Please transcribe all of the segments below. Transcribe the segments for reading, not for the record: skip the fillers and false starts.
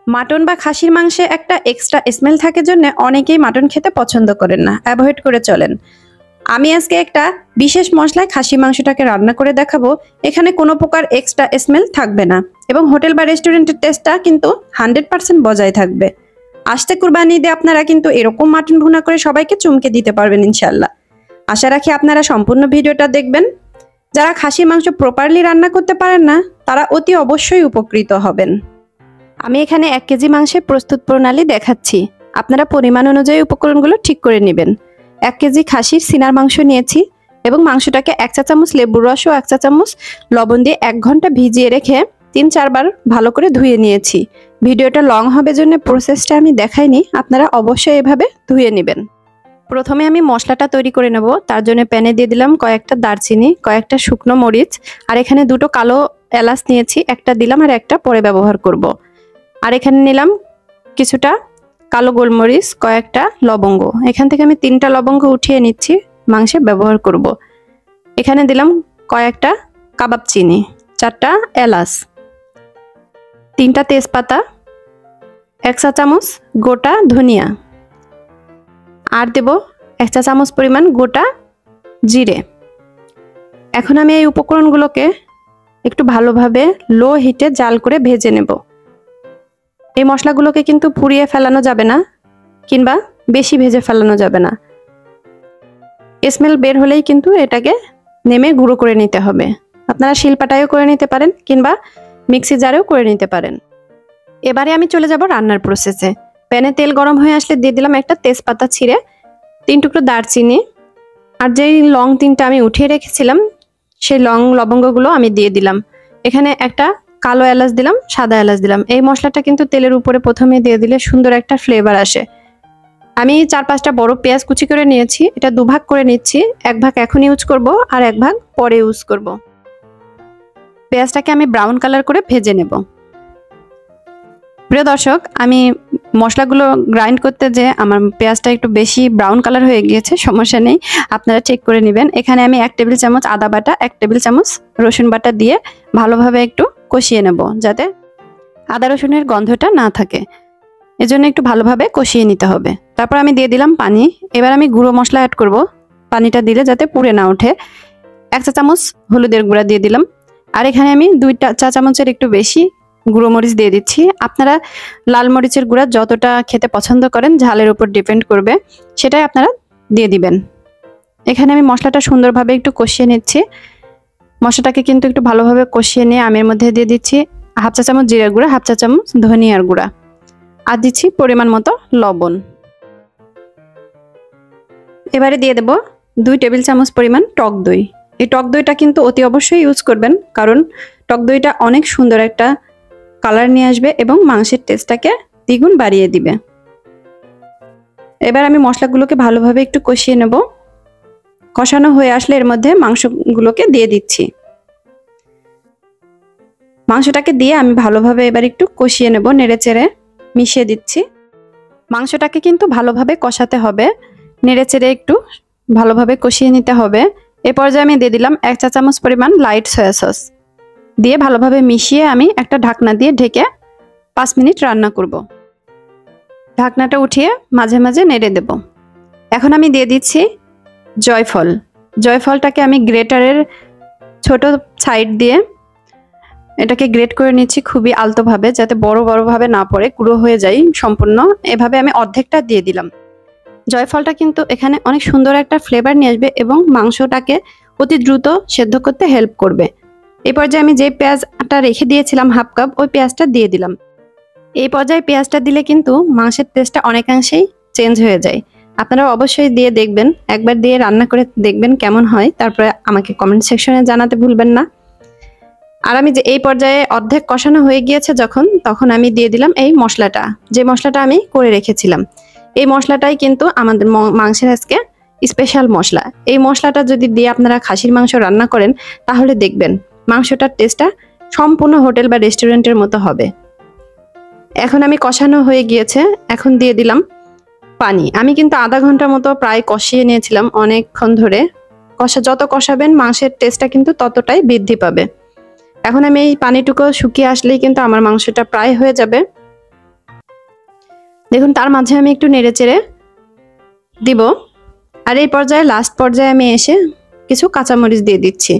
Mutton বা খাসির মাংসে একটা এক্সট্রা স্মেল থাকার জন্য অনেকেই মাটন খেতে পছন্দ করেন না, অ্যাভয়েড করে চলেন। আমি আজকে একটা বিশেষ মশলায় খাসি মাংসটাকে রান্না করে দেখাবো। এখানে কোনো প্রকার এক্সট্রা স্মেল থাকবে না এবং হোটেল বা রেস্টুরেন্টের টেস্টটা কিন্তু 100% বজায় থাকবে। আসতে কুরবানি ঈদে আপনারা কিন্তু এরকম মাটন ভুনা করে সবাইকে চমকে দিতে পারবেন ইনশাল্লাহ। আশা রাখি আপনারা সম্পূর্ণ ভিডিওটা দেখবেন। যারা খাসি মাংস প্রপারলি রান্না করতে পারেন না তারা অতি অবশ্যই উপকৃত হবেন। আমি এখানে 1 কেজি মাংসের প্রস্তুত প্রণালী দেখাচ্ছি, আপনারা পরিমাণ অনুযায়ী উপকরণগুলো ঠিক করে নেবেন। 1 কেজি খাসির সিনার মাংস নিয়েছি এবং মাংসটাকে 1 চা চামচ লেবুর রস ও 1 চা চামচ লবণ দিয়ে 1 ঘন্টা ভিজিয়ে রেখে 3-4 বার ভালো করে ধুয়ে নিয়েছি। ভিডিওটা লং হবে জন্য প্রসেসটা আমি দেখাইনি, আপনারা অবশ্যই এভাবে ধুয়ে নেবেন। প্রথমে আমি মশলাটা তৈরি করে নেব। তার জন্য প্যানে দিয়ে দিলাম কয়েকটা দারচিনি, কয়েকটা শুকনো মরিচ, আর এখানে 2টো কালো এলাচ নিয়েছি, একটা দিলাম আর একটা পরে ব্যবহার করব। আর এখানে নিলাম কিছুটা কালো গোলমরিচ, কয়েকটা লবঙ্গ। এখান থেকে আমি 3টা লবঙ্গ উঠিয়ে নিচ্ছি, মাংসে ব্যবহার করব। এখানে দিলাম কয়েকটা কাবাব চিনি, 4টা এলাচ, 3টা তেজপাতা, 1 চা চামচ গোটা ধনিয়া, আর দেব 1 চা চামচ পরিমাণ গোটা জিরে। এখন আমি এই উপকরণগুলোকে একটু ভালোভাবে লো হিটে জাল করে ভেজে নেব। এই মশলাগুলোকে কিন্তু পুড়িয়ে ফেলানো যাবে না কিংবা বেশি ভেজে ফেলানো যাবে না। স্মেল বের হলেই কিন্তু এটাকে নেমে গুঁড়ো করে নিতে হবে। আপনারা শিলপাটায়ও করে নিতে পারেন কিংবা মিক্সি জারেও করে নিতে পারেন। এবারে আমি চলে যাব রান্নার প্রসেসে। প্যানে তেল গরম হয়ে আসলে দিয়ে দিলাম একটা তেজপাতা ছিঁড়ে, 3 টুকরো দারচিনি, আর যেই লং 3টা আমি উঠিয়ে রেখেছিলাম সেই লবঙ্গগুলো আমি দিয়ে দিলাম। এখানে একটা কালো এলাচ দিলাম, সাদা এলাচ দিলাম। এই মশলাটা কিন্তু তেলের উপরে প্রথমে দিয়ে দিলে সুন্দর একটা ফ্লেভার আসে। আমি 4-5টা বড় পেঁয়াজ কুচি করে নিয়েছি, এটা 2 ভাগ করে নিচ্ছি। 1 ভাগ এখন ইউজ করব আর 1 ভাগ পরে ইউজ করব। পেঁয়াজটাকে আমি ব্রাউন কালার করে ভেজে নেব। প্রিয় দর্শক, আমি মশলাগুলো গ্রাইন্ড করতে যে আমার পেঁয়াজটা একটু বেশি ব্রাউন কালার হয়ে গিয়েছে, সমস্যা নেই, আপনারা চেক করে নেবেন। এখানে আমি 1 টেবিল চামচ আদা বাটা, 1 টেবিল চামচ রসুন বাটা দিয়ে ভালোভাবে একটু কষিয়ে নেব, যাতে আদা রসুনের গন্ধটা না থাকে। এজন্য একটু ভালোভাবে কষিয়ে নিতে হবে। তারপর আমি দিয়ে দিলাম পানি। এবার আমি গুঁড়ো মশলা অ্যাড করব। পানিটা দিলে যাতে পুড়ে না ওঠে। 1 চা চামচ হলুদের গুঁড়া দিয়ে দিলাম, আর এখানে আমি 2 চা চামচের একটু বেশি গুঁড়ো মরিচ দিয়ে দিচ্ছি। আপনারা লাল মরিচের গুঁড়া যতটা খেতে পছন্দ করেন, ঝালের উপর ডিপেন্ড করবে, সেটাই আপনারা দিয়ে দিবেন। এখানে আমি মশলাটা সুন্দরভাবে একটু কষিয়ে নিচ্ছি। মশলাটাকে কিন্তু একটু ভালোভাবে কষিয়ে নিয়ে আমি এর মধ্যে দিয়ে দিচ্ছি 1/2 চা চামচ জিরার গুঁড়া, 1/2 চা চামচ ধনিয়ার গুঁড়া, আর দিচ্ছি পরিমাণ মতো লবণ। এবারে দিয়ে দেব 2 টেবিল চামচ পরিমাণ টক দই। এই টক দইটা কিন্তু অতি অবশ্যই ইউজ করবেন, কারণ টক দইটা অনেক সুন্দর একটা কালার নিয়ে আসবে এবং মাংসের টেস্টটাকে দ্বিগুণ বাড়িয়ে দিবে। এবার আমি মশলাগুলোকে ভালোভাবে একটু কষিয়ে নেব। কষানো হয়ে আসলে এর মধ্যে মাংসগুলোকে দিয়ে দিচ্ছি। মাংসটাকে দিয়ে আমি ভালোভাবে এবার একটু কষিয়ে নেব, নেড়েচেড়ে মিশিয়ে দিচ্ছি। মাংসটাকে কিন্তু ভালোভাবে কষাতে হবে, নেড়েচেড়ে একটু ভালোভাবে কষিয়ে নিতে হবে। এ পর্যায়ে আমি দিয়ে দিলাম 1 চা চামচ পরিমাণ লাইট সয়া সস দিয়ে ভালোভাবে মিশিয়ে আমি একটা ঢাকনা দিয়ে ঢেকে 5 মিনিট রান্না করব। ঢাকনাটা উঠিয়ে মাঝে মাঝে নেড়ে দেব। এখন আমি দিয়ে দিচ্ছি জয়ফল। জয়ফলটাকে আমি গ্রেটারের ছোট সাইড দিয়ে এটাকে গ্রেট করে নিচ্ছি খুবই আলতোভাবে, যাতে বড় বড়ভাবে না পড়ে, গুঁড়ো হয়ে যায় সম্পূর্ণ। এভাবে আমি অর্ধেকটা দিয়ে দিলাম। জয়ফলটা কিন্তু এখানে অনেক সুন্দর একটা ফ্লেভার নিয়ে আসবে এবং মাংসটাকে অতি দ্রুত সেদ্ধ করতে হেল্প করবে। এই পর্যায়ে আমি যে পেঁয়াজটা রেখে দিয়েছিলাম 1/2 কাপ, ওই পেঁয়াজটা দিয়ে দিলাম। এই পর্যায়ে পেঁয়াজটা দিলে কিন্তু মাংসের টেস্টটা অনেকাংশেই চেঞ্জ হয়ে যায়। আপনারা অবশ্যই দিয়ে দেখবেন, একবার দিয়ে রান্না করে দেখবেন কেমন হয়, তারপরে আমাকে কমেন্ট সেকশনে জানাতে ভুলবেন না। আর আমি যে এই পর্যায়ে অর্ধেক কষানো হয়ে গিয়েছে তখন আমি দিয়ে দিলাম এই মশলাটা, যে মশলাটা আমি করে রেখেছিলাম। এই মশলাটাই কিন্তু আমাদের মাংসের আজকে স্পেশাল মশলা। এই মশলাটা যদি দিয়ে আপনারা খাসির মাংস রান্না করেন তাহলে দেখবেন মাংসটার টেস্টটা সম্পূর্ণ হোটেল বা রেস্টুরেন্টের মতো হবে। এখন আমি কষানো হয়ে গিয়েছে, এখন দিয়ে দিলাম পানি। আমি কিন্তু আধা ঘন্টার মতো প্রায় কষিয়ে নিয়েছিলাম অনেকক্ষণ ধরে। যত কষাবেন মাংসের টেস্টটা কিন্তু ততটাই বৃদ্ধি পাবে। এখন আমি এই পানিটুকু শুকিয়ে আসলেই কিন্তু আমার মাংসটা প্রায় হয়ে যাবে। দেখুন তার মাঝে আমি একটু নেড়েচেড়ে দিব। আর এই পর্যায়ে লাস্ট পর্যায়ে আমি এসে কিছু কাঁচামরিচ দিয়ে দিচ্ছি।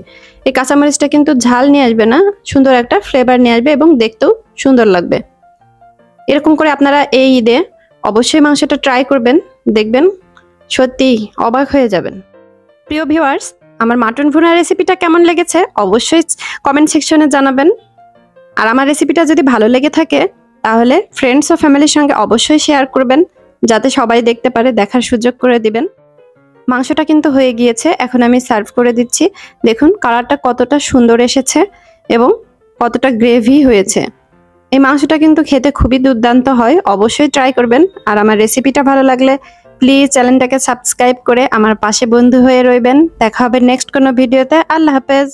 এই কাঁচামরিচটা কিন্তু ঝাল নিয়ে আসবে না, সুন্দর একটা ফ্লেভার নিয়ে আসবে এবং দেখতেও সুন্দর লাগবে। এরকম করে আপনারা এই ঈদে অবশ্যই মাংসটা ট্রাই করবেন, দেখবেন সত্যি অবাক হয়ে যাবেন। প্রিয় ভিউয়ার্স, আমার মাটন ভুনা রেসিপিটা কেমন লেগেছে অবশ্যই কমেন্ট সেকশনে জানাবেন। আর আমার রেসিপিটা যদি ভালো লেগে থাকে তাহলে ফ্রেন্ডস ও ফ্যামিলির সঙ্গে অবশ্যই শেয়ার করবেন, যাতে সবাই দেখতে পারে, দেখার সুযোগ করে দিবেন। মাংসটা কিন্তু হয়ে গিয়েছে, এখন আমি সার্ভ করে দিচ্ছি। দেখুন কালারটা কতটা সুন্দর এসেছে এবং কতটা গ্রেভি হয়েছে। এই মাংসটা কিন্তু খেতে খুবই দুর্দান্ত হয়, অবশ্যই ট্রাই করবেন। আর আমার রেসিপিটা ভালো লাগলে প্লিজ চ্যানেলটাকে সাবস্ক্রাইব করে আমার পাশে বন্ধু হয়ে রইবেন। দেখা হবে নেক্সট কোনো ভিডিওতে। আল্লাহ হাফেজ।